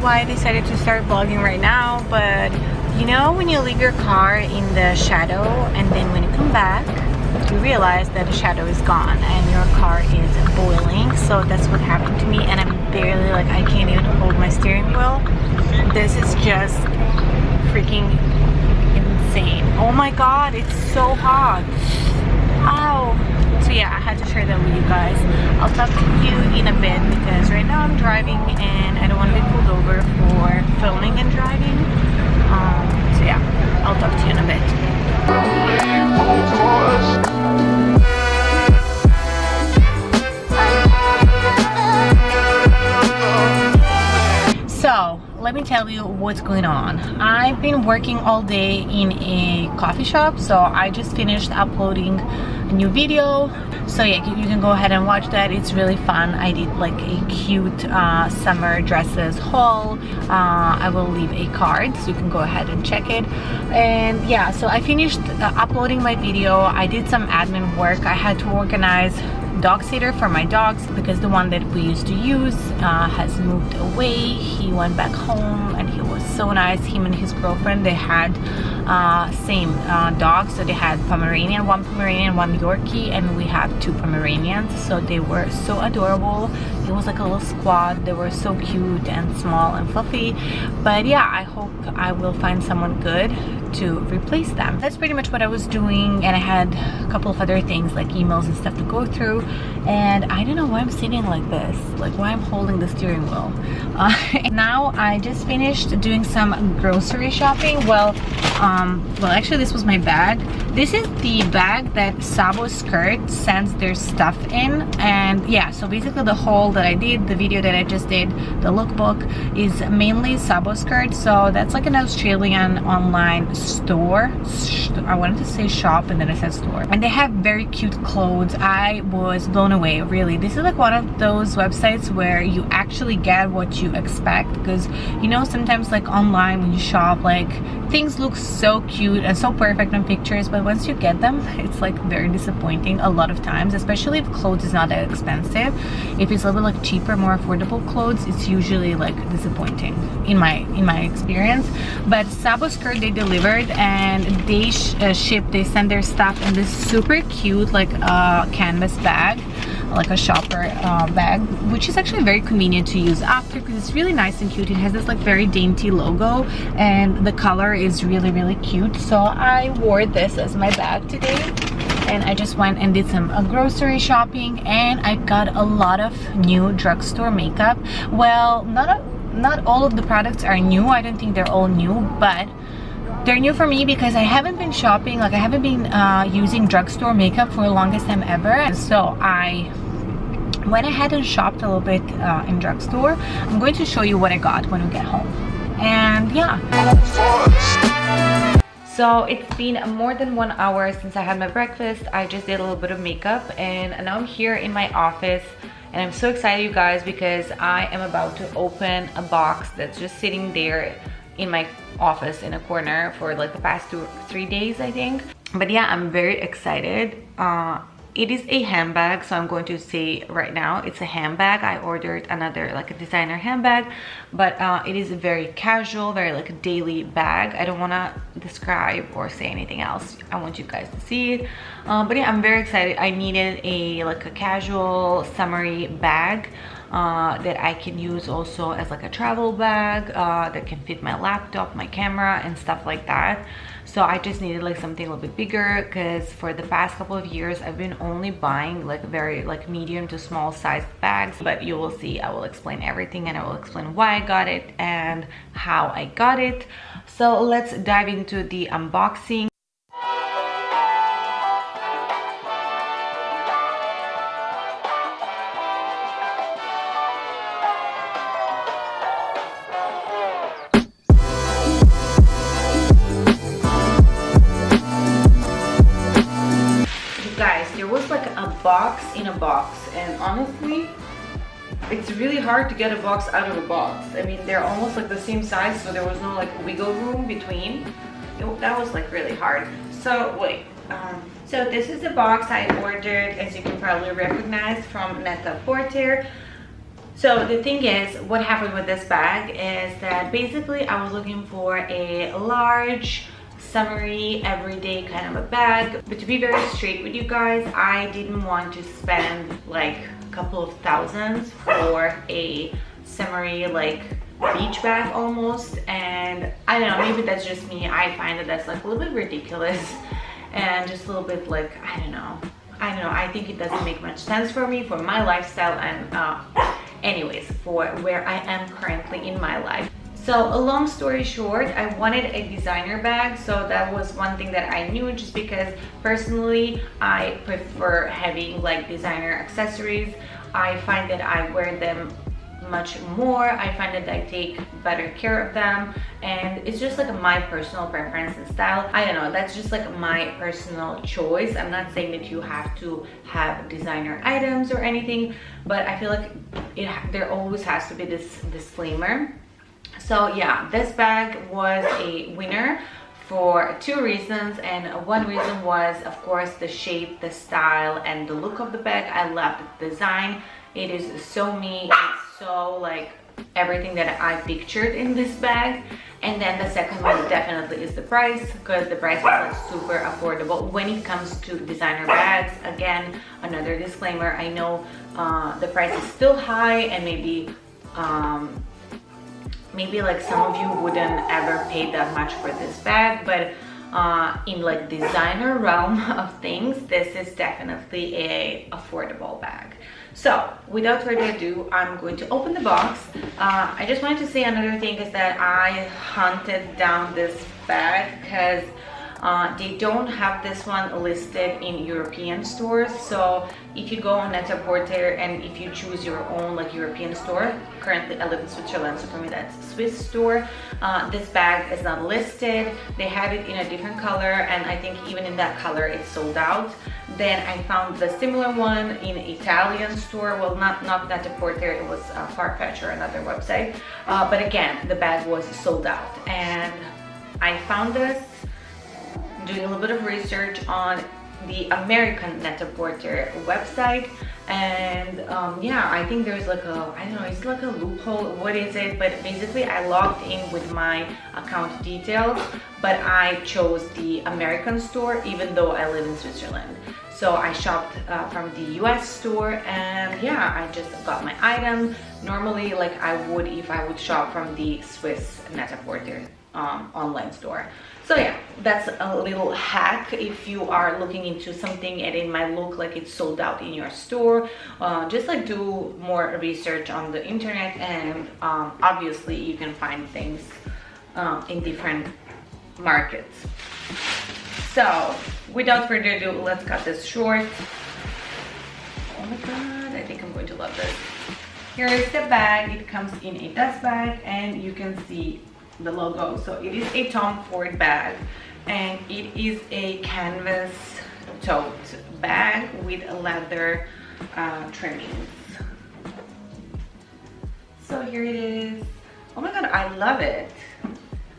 why I decided to start vlogging right now, but you know when you leave your car in the shadow and then when you come back you realize that the shadow is gone and your car is boiling. So that's what happened to me, and I'm barely, like, I can't even hold my steering wheel. This is just freaking insane. Oh my god, it's so hot. Ow. So yeah, I had to share that with you guys. I'll talk to you in a bit because right now I'm driving and I don't want to be pulled over for filming and driving. So yeah, I'll talk to you in a bit. So let me tell you what's going on. I've been working all day in a coffee shop, so I just finished uploading a new video. So yeah, you can go ahead and watch that. It's really fun. I did like a cute summer dresses haul. I will leave a card so you can go ahead and check it. And yeah, so I finished uploading my video. I did some admin work. I had to organize dog sitter for my dogs because the one that we used to use has moved away. He went back home and he was so nice. Him and his girlfriend, they had same dogs, so they had one Pomeranian, one Yorkie, and we have 2 Pomeranians. So they were so adorable. It was like a little squad. They were so cute and small and fluffy. But yeah, I hope I will find someone good to replace them. That's pretty much what I was doing, and I had a couple of other things like emails and stuff to go through. And I don't know why I'm sitting like this, like why I'm holding the steering wheel. Now I just finished doing some grocery shopping. Well actually this was my bag. This is the bag that Sabo Skirt sends their stuff in. And yeah, so basically the haul that I did, the video that I just did, the lookbook, is mainly Sabo Skirt. So that's like an Australian online store. I wanted to say shop and then I said store. And they have very cute clothes. I was blown away, really. This is like one of those websites where you actually get what you expect, because you know sometimes like online when you shop, like things look so cute and so perfect on pictures, but once you get them it's like very disappointing a lot of times, especially if clothes is not that expensive. If it's a little bit like cheaper, more affordable clothes, it's usually like disappointing in my experience. But Sabo Skirt, they delivered and they shipped, they sent their stuff in this super cute like canvas bag, like a shopper bag, which is actually very convenient to use after because it's really nice and cute. It has this like very dainty logo and the color is really cute. So I wore this as my bag today, and I just went and did some grocery shopping, and I got a lot of new drugstore makeup. Well, not all of the products are new. I don't think they're all new, but they're new for me because I haven't been shopping, like I haven't been using drugstore makeup for the longest time ever. So I went ahead and shopped a little bit in drugstore. I'm going to show you what I got when we get home. And yeah. So it's been more than 1 hour since I had my breakfast. I just did a little bit of makeup and now I'm here in my office. And I'm so excited, you guys, because I am about to open a box that's just sitting there in my office in a corner for like the past 2 or 3 days, I think. But yeah, I'm very excited. It is a handbag, so I'm going to say right now it's a handbag. I ordered another like a designer handbag, but it is a very casual, very like a daily bag. I don't want to describe or say anything else. I want you guys to see it. But yeah, I'm very excited. I needed a like a casual summery bag that I can use also as like a travel bag that can fit my laptop, my camera and stuff like that. So I just needed like something a little bit bigger because for the past couple of years I've been only buying like very like medium to small sized bags. But you will see, I will explain everything and I will explain why I got it and how I got it. So let's dive into the unboxing. Guys, there was like a box in a box, and honestly it's really hard to get a box out of a box. I mean, they're almost like the same size, so there was no like wiggle room between. That was like really hard. So wait, so this is the box I ordered, as you can probably recognize, from Net-a-Porter. So the thing is, what happened with this bag is that basically I was looking for a large, summery, everyday kind of a bag. But to be very straight with you guys, I didn't want to spend like a couple of thousands for a summery, like beach bag almost. And I don't know, maybe that's just me. I find that that's like a little bit ridiculous and just a little bit like, I don't know, I think it doesn't make much sense for me, for my lifestyle, and anyways, for where I am currently in my life. So a long story short, I wanted a designer bag, so that was one thing that I knew, just because personally I prefer having like designer accessories. I find that I wear them much more. I find that I take better care of them, and it's just like my personal preference and style. I don't know, that's just like my personal choice. I'm not saying that you have to have designer items or anything, but I feel like there always has to be this disclaimer. So yeah, this bag was a winner for two reasons, and one reason was of course the shape, the style, and the look of the bag. I love the design. It is so me. It's so like everything that I pictured in this bag. And then the second one definitely is the price, because the price is like super affordable when it comes to designer bags. Again, another disclaimer, I know the price is still high, and maybe like some of you wouldn't ever pay that much for this bag, but in like designer realm of things, this is definitely a affordable bag. So without further ado, I'm going to open the box. I just wanted to say another thing is that I hunted down this bag because they don't have this one listed in European stores. So if you go on Net-a-Porter and if you choose your own like European store, currently I live in Switzerland, so for me that's Swiss store, this bag is not listed. They have it in a different color, and I think even in that color it's sold out. Then I found the similar one in Italian store, well not Net-a-Porter, it was Farfetch or another website, but again the bag was sold out. And I found this doing a little bit of research on the American Net-a-Porter website, and yeah, I think there's like a, I don't know, it's like a loophole, what is it, but basically I logged in with my account details, but I chose the American store even though I live in Switzerland. So I shopped from the US store, and yeah, I just got my item normally like I would if I would shop from the Swiss Net-a-Porter online store. So yeah, that's a little hack if you are looking into something and it might look like it's sold out in your store. Just like do more research on the internet, and obviously you can find things in different markets. So without further ado, let's cut this short. Oh my god, I think I'm going to love this. Here is the bag. It comes in a dust bag, and you can see the logo. So it is a Tom Ford bag, and it is a canvas tote bag with leather trimmings. So here it is. Oh my god, I love it.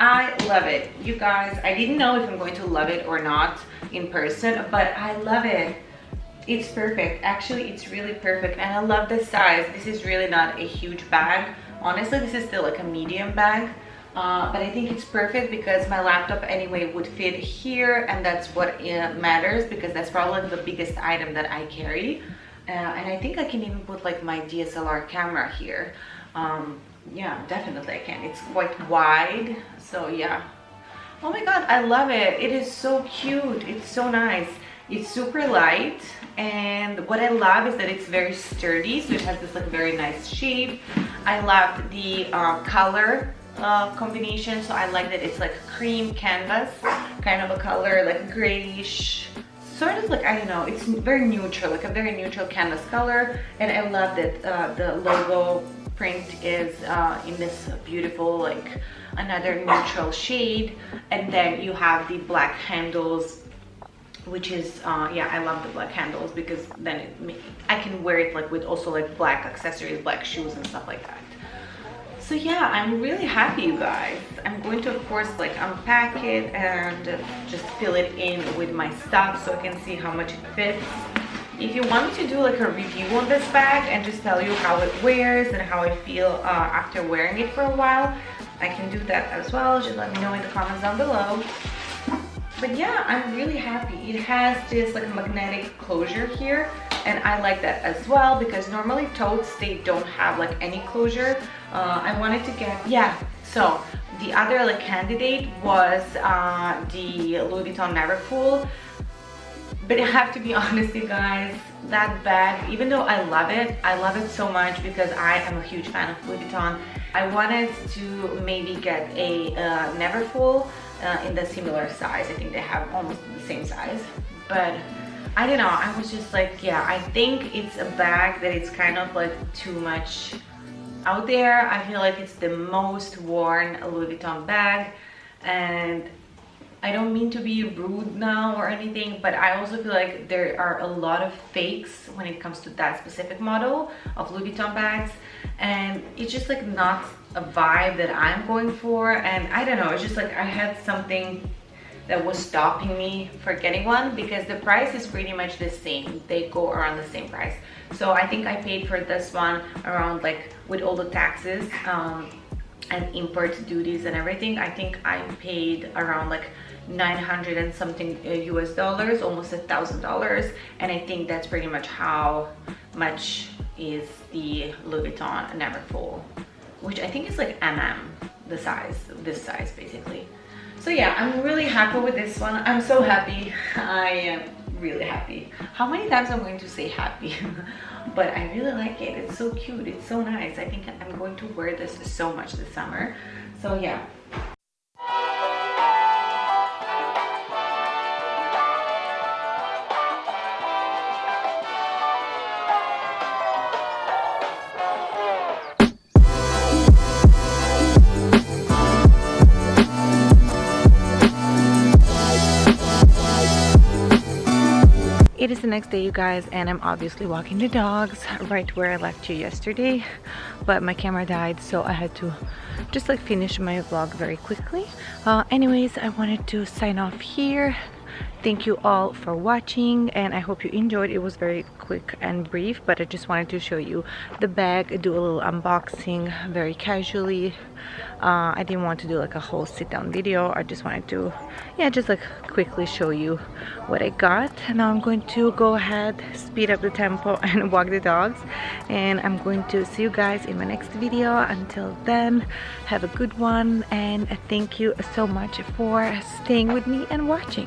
I love it. You guys, I didn't know if I'm going to love it or not in person, but I love it. It's perfect. Actually, it's really perfect, and I love the size. This is really not a huge bag. Honestly, this is still like a medium bag. But I think it's perfect because my laptop anyway would fit here, and that's what matters, because that's probably the biggest item that I carry. And I think I can even put like my DSLR camera here. Yeah, definitely I can. It's quite wide, so yeah. Oh my god, I love it. It is so cute. It's so nice. It's super light, and what I love is that it's very sturdy, so it has this like very nice shape. I love the color combination, so I like that it's like cream canvas kind of a color, like grayish, sort of like, I don't know, it's very neutral, like a very neutral canvas color. And I love that the logo print is in this beautiful like another neutral shade, and then you have the black handles, which is yeah, I love the black handles because then I can wear it like with also like black accessories, black shoes and stuff like that. So yeah, I'm really happy, you guys. I'm going to of course like unpack it and just fill it in with my stuff so I can see how much it fits. If you want me to do like a review on this bag and just tell you how it wears and how I feel after wearing it for a while, I can do that as well. Just let me know in the comments down below. But yeah, I'm really happy. It has this like magnetic closure here, and I like that as well because normally totes, they don't have like any closure. I wanted to get, yeah, so the other like candidate was the Louis Vuitton Neverfull. But I have to be honest, you guys, that bag, even though I love it so much because I am a huge fan of Louis Vuitton. I wanted to maybe get a Neverfull in the similar size. I think they have almost the same size. But I don't know, I was just like, yeah, I think it's a bag that it's kind of like too much out there. I feel like it's the most worn Louis Vuitton bag, and I don't mean to be rude now or anything, but I also feel like there are a lot of fakes when it comes to that specific model of Louis Vuitton bags, and it's just like not a vibe that I'm going for. And I don't know, it's just like I had something that was stopping me for getting one because the price is pretty much the same. They go around the same price. So I think I paid for this one around, like, with all the taxes and import duties and everything, I think I paid around like 900 and something US dollars, almost $1,000. And I think that's pretty much how much is the Louis Vuitton Neverfull, which I think is like the size, this size basically. So yeah, I'm really happy with this one. I'm so happy. I am really happy. How many times I'm going to say happy? But I really like it. It's so cute. It's so nice. I think I'm going to wear this so much this summer. So yeah. It is the next day, you guys, and I'm obviously walking the dogs right where I left you yesterday, but my camera died, so I had to just like finish my vlog very quickly. Anyways, I wanted to sign off here. Thank you all for watching, and I hope you enjoyed. It was very quick and brief, but I just wanted to show you the bag, do a little unboxing very casually. I didn't want to do like a whole sit-down video. I just wanted to, yeah, just like quickly show you what I got. Now I'm going to go ahead, speed up the tempo and walk the dogs, and I'm going to see you guys in my next video. Until then, have a good one, and thank you so much for staying with me and watching.